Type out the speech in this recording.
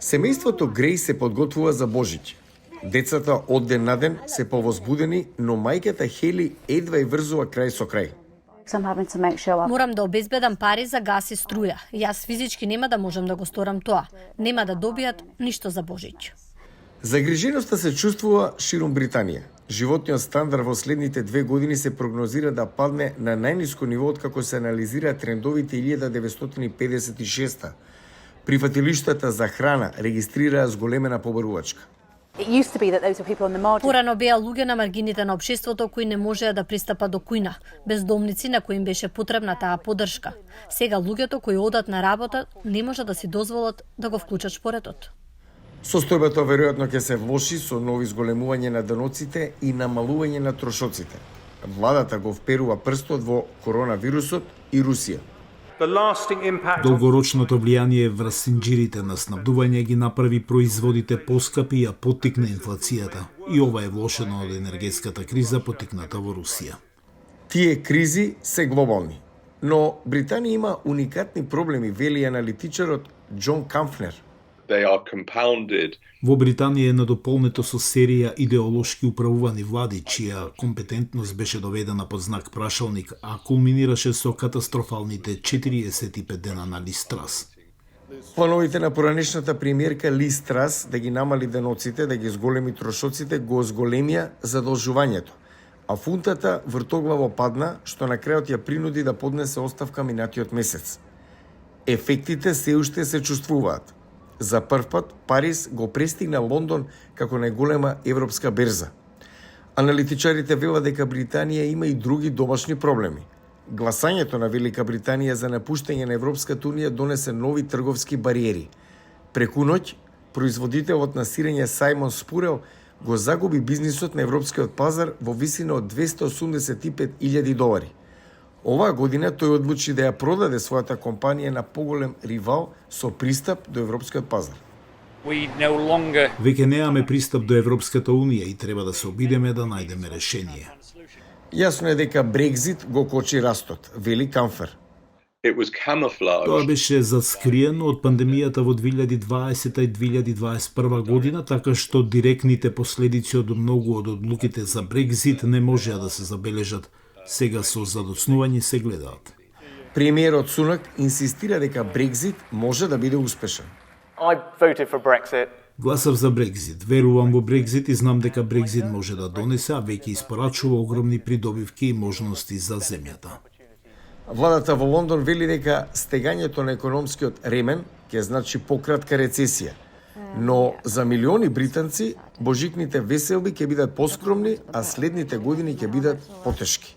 Семејството Греј се подготвува за Божиќ. Децата од ден на ден се повозбудени, но мајката Хели едва и врзува крај со крај. Морам да обезбедам пари за газ и струја. Јас физички нема да можам да го сторам тоа. Нема да добијат ништо за Божиќ. Загриженоста се чувствува ширум Британија. Животниот стандард во следните 2 години се прогнозира да падне на најниско ниво откако се анализира трендовите 1956. Прифатилиштата за храна регистрираа зголемена побарувачка. Порано беа луѓе на маргините на општеството кои не можеа да пристапат до кујна, бездомници на кои им беше потребна таа поддршка. Сега луѓето кои одат на работа не може да си дозволат да го вклучат шпоретот. Состојбата веројатно ќе се влоши со нови зголемување на даноците и намалување на трошоците. Владата го вперува прстот во коронавирусот и Русија. Долгорочното влијание врз синџирите на снабдување ги направи производите поскапи и ја поттикна инфлацијата. И ова е влошено од енергетската криза поттикната во Русија. Тие кризи се глобални, но Британија има уникатни проблеми, вели аналитичарот Џон Камфнер. Во Британија е надополнето со серија идеолошки управувани влади, чија компетентност беше доведена под знак прашалник, а кулминираше со катастрофалните 45 дена на Лиз Трас. Плановите на поранешната премиерка Лиз Трас да ги намали деноците, да ги зголеми трошоците, го зголемија задолжувањето. А фунтата вртоглаво падна, што на крајот ја принуди да поднесе оставка минатиот месец. Ефектите се уште се чувствуваат. За прв пат Париз го престигна Лондон како најголема европска берза. Аналитичарите велат дека Британија има и други домашни проблеми. Гласањето на Велика Британија за напуштање на Европската унија донесе нови трговски бариери. Преку ноќ, производителот на сирење Сајмон Спурел го загуби бизнисот на европскиот пазар во висина од $285,000. Оваа година тој одлучи да ја продаде својата компанија на поголем ривал со пристап до европскиот пазар. Веќе немаме пристап до Европската унија и треба да се обидеме да најдеме решение. Јасно е дека Брекзит го кочи растот, вели Камфер. Тоа беше заскриено од пандемијата во 2020 и 2021 година, така што директните последици од многу од одлуките за Брекзит не можеа да се забележат. Сега со задоцнување се гледаат. Премиерот Сунак инсистира дека Брекзит може да биде успешен. Гласав за Брекзит, верувам во Брекзит и знам дека Брекзит може да донесе, а веќе испорачува огромни придобивки и можности за земјата. Владата во Лондон вели дека стегањето на економскиот ремен ќе значи пократка рецесија. Но за милиони британци божикните веселби ќе бидат поскромни, а следните години ќе бидат потешки.